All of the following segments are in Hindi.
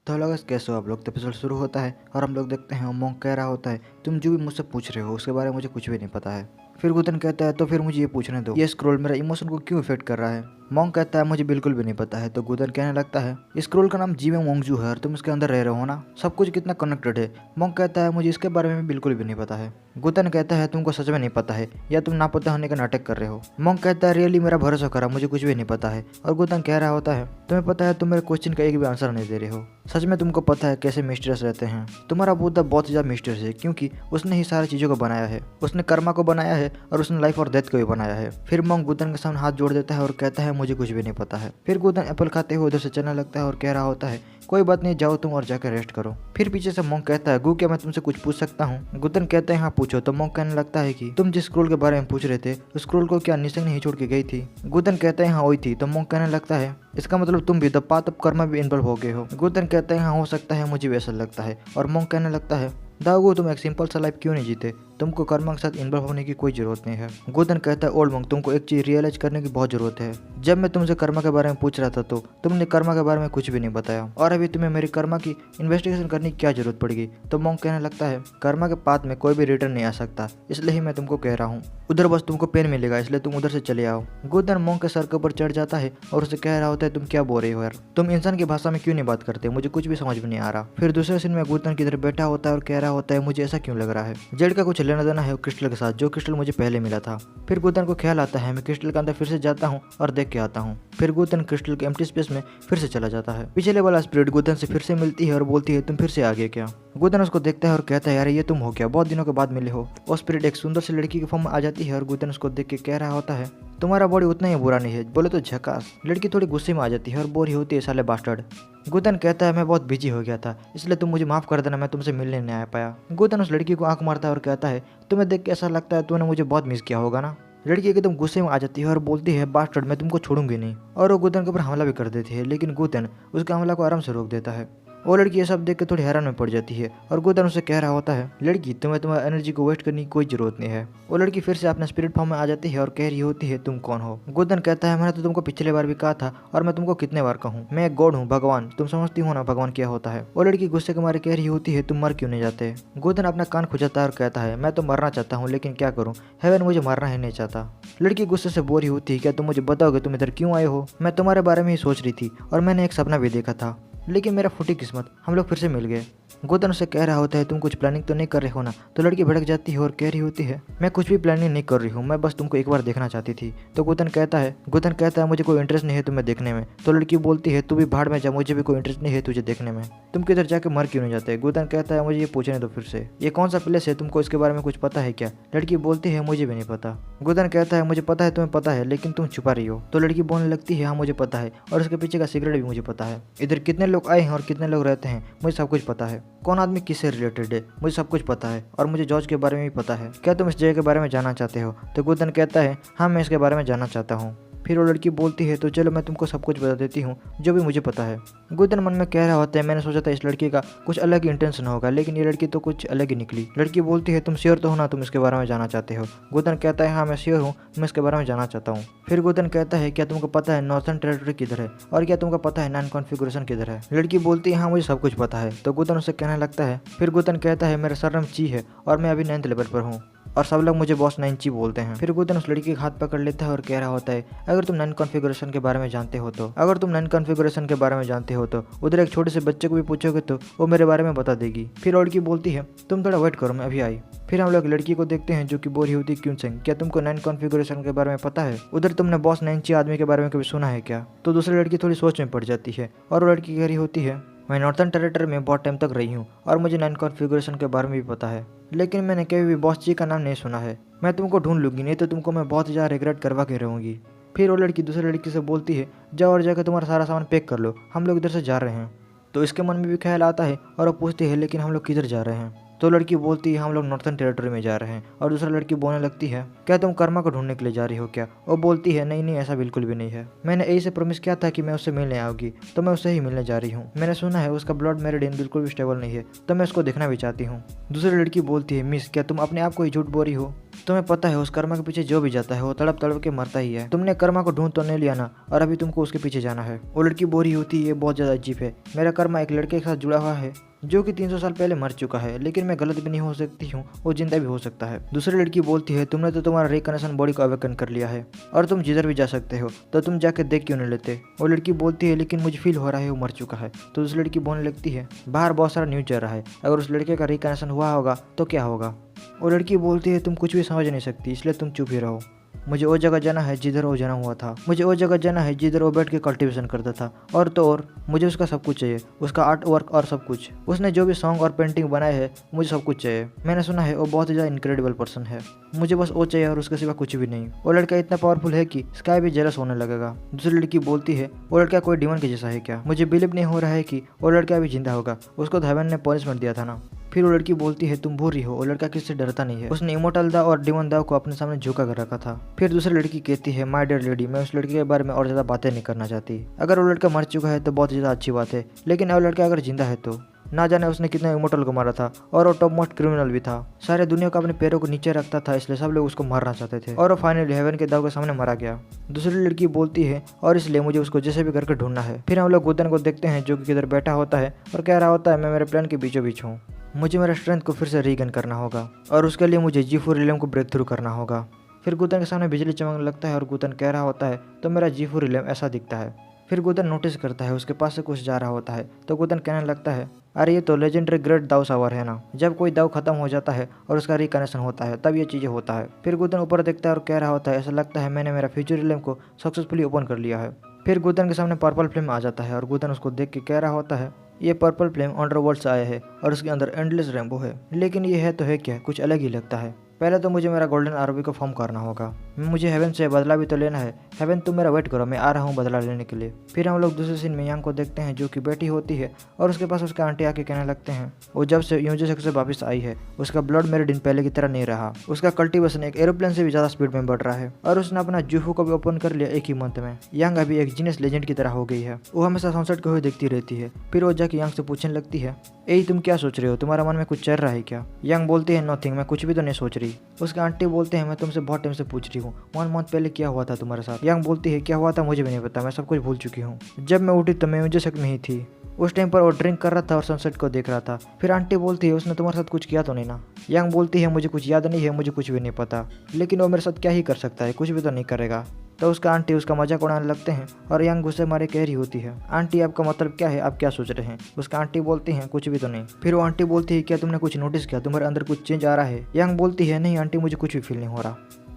तो हेलो गाइस, कैसे हो आप लोग। तो एपिसोड शुरू होता है और हम लोग देखते हैं मोंग कह रहा होता है तुम जो भी मुझसे पूछ रहे हो उसके बारे में मुझे कुछ भी नहीं पता है। फिर गुतन कहता है तो फिर मुझे ये पूछने दो, ये स्क्रोल मेरा इमोशन को क्यों इफेक्ट कर रहा है। मोंग कहता है मुझे बिल्कुल भी नहीं पता है। तो गुतन कहने लगता है स्क्रोल का नाम जीवे मोंगजू है और तुम इसके अंदर रह रहे हो ना, सब कुछ कितना कनेक्टेड है। मोंग कहता है मुझे इसके बारे में बिल्कुल भी नहीं पता है। गुतन कहता है तुमको सच में नहीं पता है या तुम नापता होने का नाटक कर रहे हो। मोंग कहता है रियली मेरा भरोसा करा, मुझे कुछ भी नहीं पता है। और गुतन कह रहा होता है तुम्हें पता है तुम मेरे क्वेश्चन का एक भी आंसर नहीं दे रहे हो। सच में तुमको पता है कैसे मिस्टीरियस रहते हैं। तुम्हारा बुद्धा बहुत ज़्यादा मिस्टीरियस है क्योंकि उसने ही सारी चीज़ों को बनाया है। उसने कर्मा को बनाया है और उसने लाइफ और डेथ को भी बनाया है। फिर मोंग गुतन के सामने हाथ जोड़ देता है और कहता है मुझे कुछ भी नहीं पता है। फिर गुतन एप्पल खाते हुए उधर से चलने लगता है और कह रहा होता है कोई बात नहीं, जाओ तुम और जाकर रेस्ट करो। फिर पीछे से मोंग कहता है गु क्या मैं तुमसे कुछ पूछ सकता हूँ। गुतन कहते हैं हाँ पूछो। तो मोंग कहने लगता है कि तुम जिस स्क्रोल के बारे में पूछ रहे थे उस स्क्रोल को क्या निशंग नहीं छोड़ के गई थी। गुतन कहते हैं हाँ वही थी। तो मोंग कहने लगता है इसका मतलब तुम भी द पाथ ऑफ कर्मा भी इन्वॉल्व हो गए हो। गुतन कहते हैं हाँ हो सकता है, मुझे वैसा लगता है। और मोंग कहने लगता है दागो तुम एक सिंपल सा लाइफ क्यों नहीं जीते, तुमको कर्मा के साथ इन्वॉल्व होने की कोई जरूरत नहीं है। गुतन कहता है ओल्ड मोंग तुमको एक चीज रियलाइज करने की बहुत जरूरत है। जब मैं तुमसे कर्मा के बारे में पूछ रहा था तो तुमने कर्मा के बारे में कुछ भी नहीं बताया और अभी तुम्हें मेरी कर्मा की इन्वेस्टिगेशन करने की क्या जरूरत पड़ेगी। तो मोंग कहने लगता है कर्मा के पाथ में कोई भी रिटर्न नहीं आ सकता, इसलिए ही मैं तुमको कह रहा हूँ उधर बस तुमको पेन मिलेगा, इसलिए तुम उधर से चले आओ। गुतन मोंग के सर के ऊपर चढ़ जाता है और उसे कह रहा होता है तुम क्या बोल रहे हो यार, तुम इंसान की भाषा में क्यों नहीं बात करते, मुझे कुछ भी समझ में नहीं आ रहा। फिर दूसरे सीन में गुतन की तरफ बैठा होता है और कह रहा होता है मुझे ऐसा क्यों लग रहा है जेड का कुछ लेना देना है क्रिस्टल के साथ, जो क्रिस्टल मुझे पहले मिला था। फिर गुतन को ख्याल आता है मैं क्रिस्टल के अंदर फिर से जाता हूँ और देख के आता हूँ। फिर गुतन क्रिस्टल के एम्प्टी स्पेस में फिर से चला जाता है। पिछले वाला स्पिरिट गुतन से फिर से मिलती है और बोलती है तुम फिर से आ गए क्या। गुतन उसको देखता है और कहता है यार ये तुम हो क्या, बहुत दिनों के बाद मिले हो। वो स्पिरिट एक सुंदर सी लड़की के फॉर्म में आ जाती है और गुतन उसको देख के कह रहा होता है तुम्हारा बॉडी उतना ही बुरा नहीं है, बोले तो झकास। लड़की थोड़ी गुस्से में आ जाती है और बोर ही होती है साले बास्टर्ड। गुतन कहता है मैं बहुत बिजी हो गया था इसलिए तुम मुझे माफ कर देना, मैं तुमसे मिलने नहीं आ पाया। गुतन उस लड़की को आंख मारता है और कहता है तुम्हें देख के ऐसा लगता है तूने मुझे बहुत मिस किया होगा ना। लड़की एकदम गुस्से में आ जाती है और बोलती है बास्टर्ड मैं तुमको छोड़ूंगी नहीं। और वो गुतन के ऊपर हमला भी कर देती है, लेकिन गुतन उसके हमला को आराम से रोक देता है। वो लड़की ये सब देख के थोड़ी हैरान में पड़ जाती है और गुतन उसे कह रहा होता है लड़की तुम्हें तुम्हारी एनर्जी को वेस्ट करने की कोई जरूरत नहीं है। वो लड़की फिर से अपने स्पिरिट फॉर्म में आ जाती है और कह रही होती है तुम कौन हो। गुतन कहता है मैंने तो तुमको पिछले बार भी कहा था और मैं तुमको कितने बार कहूँ, मैं एक गॉड हूँ, भगवान, तुम समझती हो ना भगवान क्या होता है। वो लड़की गुस्से के मारे कह रही होती है तुम मर क्यों नहीं जाते। गुतन अपना कान खुजाता है और कहता है मैं तो मरना चाहता हूँ लेकिन क्या करूँ, हेवन मुझे मरना ही नहीं चाहता। लड़की गुस्से से बोल रही होती है क्या तुम मुझे बताओगे तुम इधर क्यों आए हो, मैं तुम्हारे बारे में ही सोच रही थी और मैंने एक सपना भी देखा था लेकिन मेरा फूटी किस्मत हम लोग फिर से मिल गए। गुतन उसे कह रहा होता है तुम कुछ प्लानिंग तो नहीं कर रहे हो ना। तो लड़की भड़क जाती है और कह रही होती है मैं कुछ भी प्लानिंग नहीं कर रही हूँ, मैं बस तुमको एक बार देखना चाहती थी। तो गुतन कहता है मुझे कोई इंटरेस्ट नहीं है तुम्हें देखने में। तो लड़की बोलती है तू भी भाड़ में जा, मुझे भी कोई इंटरेस्ट नहीं है तुझे देखने में, तुम किधर जाके मर क्यों नहीं जाते। गुतन कहता है मुझे ये पूछने दो फिर से, ये कौन सा प्लेस है, तुमको इसके बारे में कुछ पता है क्या। लड़की बोलती है मुझे भी नहीं पता। गुतन कहता है मुझे पता है तुम्हें पता है लेकिन तुम छुपा रही हो। तो लड़की बोलने लगती है हाँ मुझे पता है और उसके पीछे का सीक्रेट भी मुझे पता है, इधर कितने लोग आए हैं और कितने लोग रहते हैं मुझे सब कुछ पता है, कौन आदमी किससे रिलेटेड है मुझे सब कुछ पता है और मुझे जॉर्ज के बारे में भी पता है, क्या तुम इस जगह के बारे में जानना चाहते हो। तो गुतन कहता है हाँ मैं इसके बारे में जानना चाहता हूँ। फिर वो लड़की बोलती है तो चलो मैं तुमको सब कुछ बता देती हूँ जो भी मुझे पता है। गुतन मन में कह रहा होता है मैंने सोचा था इस लड़की का कुछ अलग ही इंटेंशन होगा लेकिन ये लड़की तो कुछ अलग ही निकली। लड़की बोलती है तुम श्योर तो हो ना तुम इसके बारे में जानना चाहते हो। गुतन कहता है हाँ मैं श्योर हूँ, मैं इसके बारे में जानना चाहता हूँ। फिर गुतन कहता है क्या तुमको पता है नॉर्थर्न टेरिटरी किधर है और क्या तुमको पता है नॉन कॉन्फ़िगरेशन किधर है। लड़की बोलती है हाँ मुझे सब कुछ पता है। तो गुतन उसे कहने लगता है फिर गुतन कहता है मेरा सरनेम ची है और मैं अभी 9th लेवल पर हूँ और सब लोग मुझे बॉस 9 ची बोलते हैं। फिर गुतन उस लड़की का हाथ पकड़ लेता है और कह रहा होता है अगर तुम नॉन कॉन्फ़िगरेशन के बारे में जानते हो तो उधर एक छोटे से बच्चे को भी पूछोगे तो वो मेरे बारे में बता देगी। फिर लड़की बोलती है तुम थोड़ा वेट करो मैं अभी आई। फिर हम लोग लड़की को देखते हैं जो कि बोल रही होती है क्यों सिंह क्या तुमको नॉन कॉन्फ़िगरेशन के बारे में पता है, उधर तुमने बॉस 9 ची आदमी के बारे में कभी सुना है क्या। तो दूसरी लड़की थोड़ी सोच में पड़ जाती है और वो लड़की कह रही होती है मैं नॉर्थर्न टेरिटरी में बहुत टाइम तक रही हूँ और मुझे नॉन कॉन्फ़िगरेशन के बारे में भी पता है लेकिन मैंने कभी भी बॉस जी का नाम नहीं सुना है। मैं तुमको ढूंढ लूंगी नहीं तो तुमको मैं बहुत ज़्यादा रिग्रेट करवा के रहूँगी। फिर वो लड़की दूसरी लड़की से बोलती है जाओ और जाकर तुम्हारा सारा सामान पैक कर लो, हम लोग इधर से जा रहे हैं। तो इसके मन में भी ख्याल आता है और वो पूछती है लेकिन हम लोग किधर जा रहे हैं। तो लड़की बोलती है हम लोग नॉर्थर्न टेरिटरी में जा रहे हैं और दूसरा लड़की बोलने लगती है क्या तुम कर्मा को ढूंढने के लिए जा रही हो क्या। वो बोलती है नहीं ऐसा बिल्कुल भी नहीं है, मैंने यही से प्रॉमिस किया था कि मैं उससे मिलने आऊंगी तो मैं उससे ही मिलने जा रही हूँ। मैंने सुना है उसका ब्लड मेरिडियन बिल्कुल भी स्टेबल नहीं है तो मैं उसको देखना भी चाहती हूँ। दूसरी लड़की बोलती है मिस क्या तुम अपने आप को ही झूठ बोल रही हो। तुम्हें पता है उस कर्मा के पीछे जो भी जाता है वो तड़प तड़प के मरता ही है। तुमने कर्मा को ढूंढ तो नहीं लिया ना, और अभी तुमको उसके पीछे जाना है। वो लड़की बोल रही होती है ये बहुत ज्यादा अजीब है, मेरा कर्मा एक लड़के के साथ जुड़ा हुआ है जो कि 300 साल पहले मर चुका है, लेकिन मैं गलत भी नहीं हो सकती हूँ, वो जिंदा भी हो सकता है। दूसरी लड़की बोलती है तुमने तो तुम्हारा रिकनेक्शन बॉडी को अवेकन कर लिया है और तुम जिधर भी जा सकते हो, तो तुम जाके देख क्यों नहीं लेते। वो लड़की बोलती है लेकिन मुझे फील हो रहा है वो मर चुका है। तो दूसरी लड़की बोलने लगती है बाहर बहुत सारा न्यूज चल रहा है, अगर उस लड़के का रिकनेक्शन हुआ होगा तो क्या होगा। वो लड़की बोलती है तुम कुछ भी समझ नहीं सकती, इसलिए तुम चुप ही रहो। मुझे वो जगह जाना है जिधर वो जना हुआ था, मुझे वो जगह जाना है जिधर वो बैठ के कल्टीवेशन करता था, और तो और मुझे उसका सब कुछ चाहिए, उसका आर्ट वर्क और सब कुछ, उसने जो भी सॉन्ग और पेंटिंग बनाए है मुझे सब कुछ चाहिए। मैंने सुना है वो बहुत ही ज़्यादा इनक्रेडिबल पर्सन है, मुझे बस वो चाहिए और उसके सिवा कुछ भी नहीं। वो लड़का इतना पावरफुल है कि स्काई भी जेलस होने लगेगा। दूसरी लड़की बोलती है वो लड़का कोई डिमन के जैसा है क्या, मुझे बिलीव नहीं हो रहा है कि वो लड़का अभी जिंदा होगा, उसको हेवन ने पनिशमेंट दिया था ना। फिर वो लड़की बोलती है तुम भूल रही हो वो लड़का किससे डरता नहीं है, उसने इमोर्टल दाव और डिमन दाव को अपने सामने झुका कर रखा था। फिर दूसरी लड़की कहती है माय डियर लेडी, मैं उस लड़के के बारे में और ज्यादा बातें नहीं करना चाहती। अगर वो लड़का मर चुका है तो बहुत ज्यादा अच्छी बात है, लेकिन वो लड़का अगर जिंदा है तो ना जाने उसने कितने इमोर्टल को मारा था, और वो टॉप मोस्ट क्रिमिनल भी था। सारे दुनिया को अपने पैरों को नीचे रखता था, इसलिए सब लोग उसको मारना चाहते थे, और वो फाइनली हेवन के दाव के सामने मारा गया। दूसरी लड़की बोलती है और इसलिए मुझे उसको जैसे भी करके ढूंढना है। फिर हम लोग गुदन को देखते हैं जो कि किधर बैठा होता है और कह रहा होता है मैं मेरे प्लान के बीचों बीच हूँ, मुझे मेरा स्ट्रेंथ को फिर से रीगेन करना होगा और उसके लिए मुझे G4 रिलेम को ब्रेक थ्रू करना होगा। फिर गुदन के सामने बिजली चमकने लगता है और गुदन कह रहा होता है तो मेरा G4 रिलेम ऐसा दिखता है। फिर गुदन नोटिस करता है उसके पास से कुछ जा रहा होता है, तो गुदन कहने लगता है अरे ये तो लेजेंडरी ग्रेट दाव सावर है ना, जब कोई दाव खत्म हो जाता है और उसका रिकनेक्शन होता है तब ये चीज़ें होता है। फिर गुदन ऊपर देखता है और कह रहा होता है ऐसा लगता है मैंने मेरा फ्यूचर रिलेम को सक्सेसफुली ओपन कर लिया है। फिर गुदन के सामने पर्पल फ्लेम आ जाता है और गुदन उसको देख के कह रहा होता है ये पर्पल फ्लेम अंडरवर्ल्ड से आया है और उसके अंदर एंडलेस रेनबो है, लेकिन ये है तो है क्या, कुछ अलग ही लगता है। पहले तो मुझे मेरा गोल्डन आरबी को फॉर्म करना होगा, मुझे हेवन से बदला भी तो लेना है। हेवन तुम मेरा वेट करो, मैं आ रहा हूँ बदला लेने के लिए। फिर हम लोग दूसरे सीन में यांग को देखते हैं जो कि बेटी होती है और उसके पास उसके आंटी आके कहने लगते हैं वो जब से यूजेसेक से वापस आई है उसका ब्लड मेरे दिन पहले की तरह नहीं रहा, उसका कल्टीवेशन एक एरोप्लेन से भी ज़्यादा स्पीड में बढ़ रहा है और उसने अपना जूहू को भी ओपन कर लिया एक ही मंथ में। यांग अभी एक जीनियस लेजेंड की तरह हो गई है, वो हमेशा सनसेट को ही देखती रहती है। फिर वो जाके यांग से पूछने लगती है यही तुम क्या सोच रहे हो, तुम्हारा मन में कुछ चल रहा है क्या। यांग बोलती है नथिंग, मैं कुछ भी तो नहीं सोच रही। उसके आंटी बोलते हैं मैं तुमसे बहुत टाइम से पूछ रही हूँ 1 मंथ पहले क्या हुआ था तुम्हारे साथ। यांग बोलती है क्या हुआ था मुझे भी नहीं पता, मैं सब कुछ भूल चुकी हूँ। जब मैं उठी तो मैं यूजेसेक में ही थी, उस टाइम पर वो ड्रिंक कर रहा था और सनसेट को देख रहा था। फिर आंटी बोलती है उसने तुम्हारे साथ कुछ किया तो नहीं ना। यांग बोलती है मुझे कुछ याद नहीं है, मुझे कुछ भी नहीं पता, लेकिन वो मेरे साथ क्या ही कर सकता है, कुछ भी तो नहीं करेगा। तो उसका आंटी उसका मजाक उड़ाने लगते हैं और यांग गुस्से मारे कह रही होती है आंटी आपका मतलब क्या है, आप क्या सोच रहे हैं। उसका आंटी बोलती हैं कुछ भी तो नहीं। फिर वो आंटी बोलती है क्या तुमने कुछ नोटिस किया, तुम्हारे अंदर कुछ चेंज आ रहा है। यांग बोलती है नहीं आंटी मुझे कुछ भी फील नहीं हो रहा।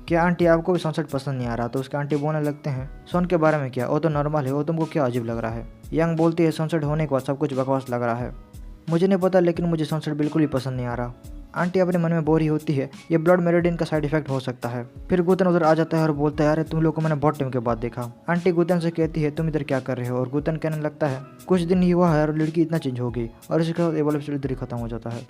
क्या आंटी आपको भी सनसेट पसंद नहीं आ रहा। तो उसके आंटी बोलने लगते हैं सन के बारे में क्या, वो तो नॉर्मल है, वो तुमको क्या अजीब लग रहा है। यांग बोलती है सनसेट होने के बाद सब कुछ बकवास लग रहा है, मुझे नहीं पता लेकिन मुझे सनसेट बिल्कुल भी पसंद नहीं आ रहा। आंटी अपने मन में बोल रही होती है ये ब्लड मेरिडियन का साइड इफेक्ट हो सकता है। फिर गुतन उधर आ जाता है और बोलता है अरे तुम लोग को मैंने बहुत टाइम के बाद देखा। आंटी गुतन से कहती है तुम इधर क्या कर रहे हो, और गुतन कहने लगता है कुछ दिन ही हुआ है और लड़की इतना चेंज हो गई, और इसके बाद एवोल्यूशन इधर ही खत्म हो जाता है।